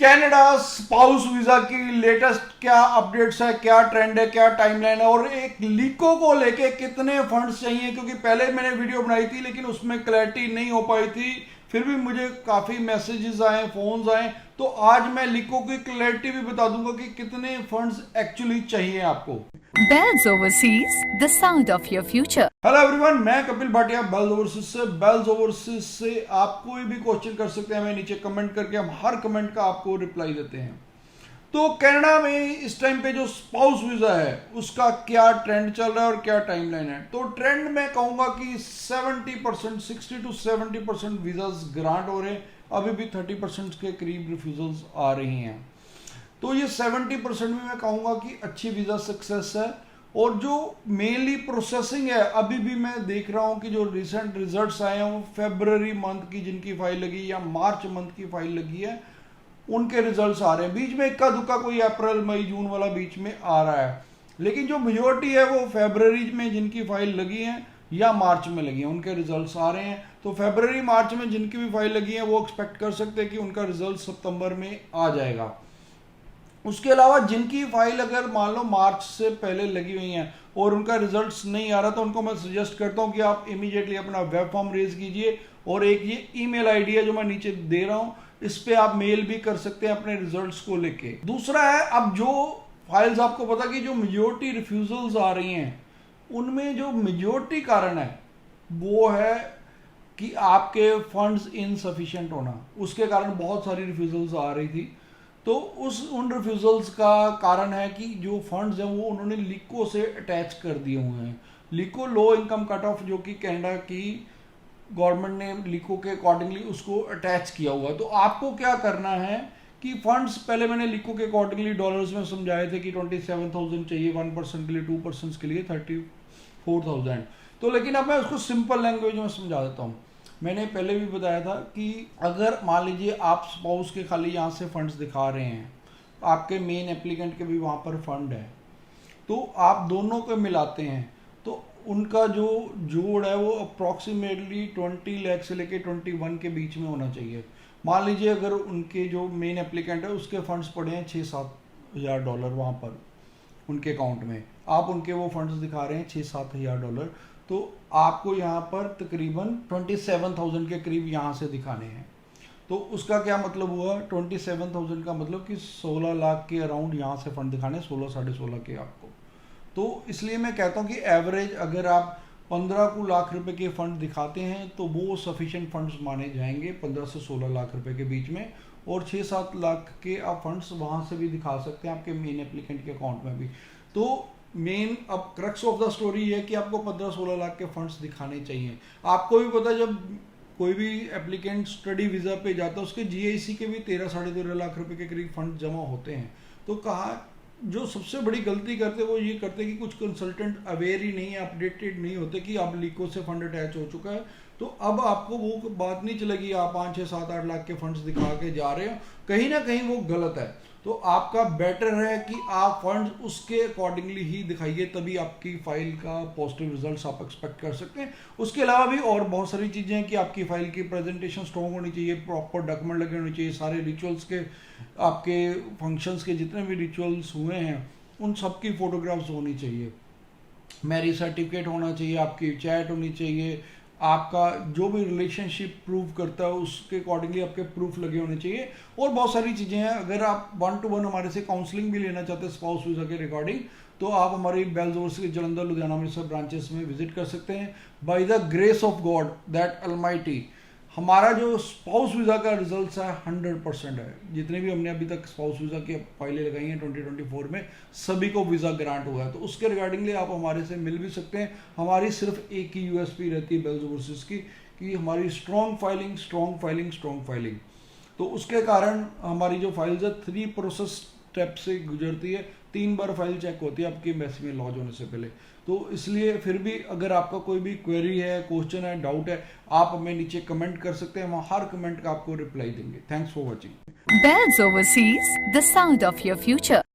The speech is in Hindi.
कनाडा स्पाउस वीजा की लेटेस्ट क्या अपडेट्स है, क्या ट्रेंड है, क्या टाइमलाइन है और एक लीको को लेके कितने फंड्स चाहिए, क्योंकि पहले मैंने वीडियो बनाई थी लेकिन उसमें क्लैरिटी नहीं हो पाई थी। फिर भी मुझे काफी मैसेजेस आए, फोन्स आए, तो आज मैं लीको की क्लैरिटी भी बता दूंगा कि कितने फंड्स एक्चुअली चाहिए आपको। Bells Overseas, the sound of your future. Hello everyone, मैं कपिल भाटिया बेल्स ओवरसीज से। बेल्स ओवरसीज से आप कोई भी क्वेश्चन कर सकते हैं, हमें नीचे कमेंट करके हम हर कमेंट का आपको रिप्लाई देते हैं। तो कनाडा में इस टाइम पे जो स्पाउस वीजा है उसका क्या ट्रेंड चल रहा है और क्या टाइमलाइन है। तो ट्रेंड मैं कहूंगा कि 70%, 60 to 70% वीजास ग्रांट हो रहे हैं, अभी भी 30% के करीब रिफ्यूजल्स आ रही हैं। तो ये 70% में मैं कहूंगा कि अच्छी वीजा सक्सेस है। और जो मेनली प्रोसेसिंग है, अभी भी मैं देख रहा हूं कि जो रिसेंट रिजल्ट्स आए हैं वो फरवरी मंथ की जिनकी फाइल लगी या मार्च मंथ की फाइल लगी है, उनके रिजल्ट्स आ रहे हैं। बीच में इक्का दुक्का कोई अप्रैल मई जून वाला बीच में आ रहा है, लेकिन जो मेजोरिटी है वो फरवरी में जिनकी फाइल लगी है या मार्च में लगी है उनके रिजल्ट्स आ रहे हैं। तो फरवरी मार्च में जिनकी भी फाइल लगी है वो एक्सपेक्ट कर सकते हैं कि उनका रिजल्ट सितंबर में आ जाएगा। उसके अलावा जिनकी फाइल अगर मान लो मार्च से पहले लगी हुई हैं और उनका रिजल्ट्स नहीं आ रहा, तो उनको मैं सजेस्ट करता हूं कि आप इमीडिएटली अपना वेब फॉर्म रेज कीजिए। और एक ये ईमेल आईडी है जो मैं नीचे दे रहा हूं, इस पे आप मेल भी कर सकते हैं अपने रिजल्ट्स को लेके। दूसरा है, अब जो फाइल्स आपको पता कि जो मेजोरिटी रिफ्यूजल्स आ रही हैं उनमें जो मेजोरिटी कारण है वो है कि आपके फंड्स इनसफिशिएंट होना। उसके कारण बहुत सारी रिफ्यूजल्स आ रही थी। तो उन रिफ्यूजल्स का कारण है कि जो फंड्स हैं वो उन्होंने लिको से अटैच कर दिए हुए हैं। लिको लो इनकम कट ऑफ जो कि कनाडा की गवर्नमेंट ने लिको के अकॉर्डिंगली उसको अटैच किया हुआ है। तो आपको क्या करना है कि फंड्स, पहले मैंने लिको के अकॉर्डिंगली डॉलर्स में समझाए थे कि 27,000 चाहिए 1% के लिए, 2% के लिए 34,000। तो लेकिन अब मैं उसको सिंपल लैंग्वेज में समझा देता हूँ। मैंने पहले भी बताया था कि अगर मान लीजिए आप स्पाउस के खाली यहाँ से फंड्स दिखा रहे हैं, आपके मेन एप्लीकेंट के भी वहाँ पर फंड है, तो आप दोनों को मिलाते हैं तो उनका जो जोड़ है वो अप्रॉक्सीमेटली 20 लाख से लेके 21 के बीच में होना चाहिए। मान लीजिए अगर उनके जो मेन एप्लीकेंट है उसके फंड्स पड़े हैं 6-7 हज़ार डॉलर वहाँ पर उनके अकाउंट में, आप उनके वो फंड्स दिखा रहे हैं 6-7 हज़ार डॉलर, तो आपको यहाँ पर तकरीबन 27,000 के करीब यहाँ से दिखाने हैं। तो उसका क्या मतलब हुआ, 27,000 का मतलब कि 16 लाख के अराउंड यहाँ से फंड दिखाने, 16 साढ़े 16 के आपको। तो इसलिए मैं कहता हूँ कि एवरेज अगर आप 15 को लाख रुपए के फंड दिखाते हैं तो वो सफिशिएंट फंड्स माने जाएंगे 15 से 16 लाख रुपए के बीच में। और 6-7 लाख के आप फंड्स वहाँ से भी दिखा सकते हैं आपके मेन एप्लीकेंट के अकाउंट में भी। तो मेन अब क्रक्स ऑफ द स्टोरी है कि आपको 15-16 लाख के फंड्स दिखाने चाहिए। आपको भी पता, जब कोई भी एप्लीकेंट स्टडी वीज़ा पे जाता है उसके जीआईसी के भी 13-13.5 लाख रुपए के करीब फंड जमा होते हैं। तो कहा जो सबसे बड़ी गलती करते वो ये करते कि कुछ कंसल्टेंट अवेयर ही नहीं है, अपडेटेड नहीं होते कि अब लीको से फंड अटैच हो चुका है। तो अब आपको वो बात नहीं चलेगी आप 5-6-7-8 लाख के फंड्स दिखा के जा रहे हो, कहीं ना कहीं वो गलत है। तो आपका बेटर है कि आप फंड्स उसके अकॉर्डिंगली ही दिखाइए, तभी आपकी फाइल का पॉजिटिव रिजल्ट्स आप एक्सपेक्ट कर सकते हैं। उसके अलावा भी और बहुत सारी चीज़ें हैं कि आपकी फाइल की प्रेजेंटेशन स्ट्रॉन्ग होनी चाहिए, प्रॉपर डॉक्यूमेंट लगे होने चाहिए, सारे रिचुअल्स के, आपके फंक्शंस के जितने भी रिचुअल्स हुए हैं उन सब की फोटोग्राफ्स होनी चाहिए, मैरिज सर्टिफिकेट होना चाहिए, आपकी चैट होनी चाहिए, आपका जो भी रिलेशनशिप प्रूव करता है उसके अकॉर्डिंगली आपके प्रूफ लगे होने चाहिए। और बहुत सारी चीज़ें हैं। अगर आप 1-to-1 हमारे से काउंसलिंग भी लेना चाहते हैं स्पाउस वीज़ा के रिगार्डिंग, तो आप हमारी बेल्स ओवरसीज के जलंधर, लुधियाना में सब ब्रांचेस में विजिट कर सकते हैं। By the grace of God that Almighty, हमारा जो स्पाउस वीज़ा का रिजल्ट है 100% है। जितने भी हमने अभी तक स्पाउस वीज़ा की फाइलें लगाई हैं 2024 में, सभी को वीज़ा ग्रांट हुआ है। तो उसके रिगार्डिंगली आप हमारे से मिल भी सकते हैं। हमारी सिर्फ एक ही यूएसपी रहती है बेल्स ओवरसीज की कि हमारी strong filing, strong filing, strong filing. तो उसके कारण हमारी जो फाइल्स है 3 प्रोसेस स्टेप से गुजरती है, 3 बार फाइल चेक होती है आपकी एम्बेसी में लॉन्च होने से पहले। तो इसलिए फिर भी अगर आपका कोई भी क्वेरी है, क्वेश्चन है, डाउट है, आप हमें नीचे कमेंट कर सकते हैं, हम हर कमेंट का आपको रिप्लाई देंगे। Thanks for watching. Bells Overseas, the sound of your future.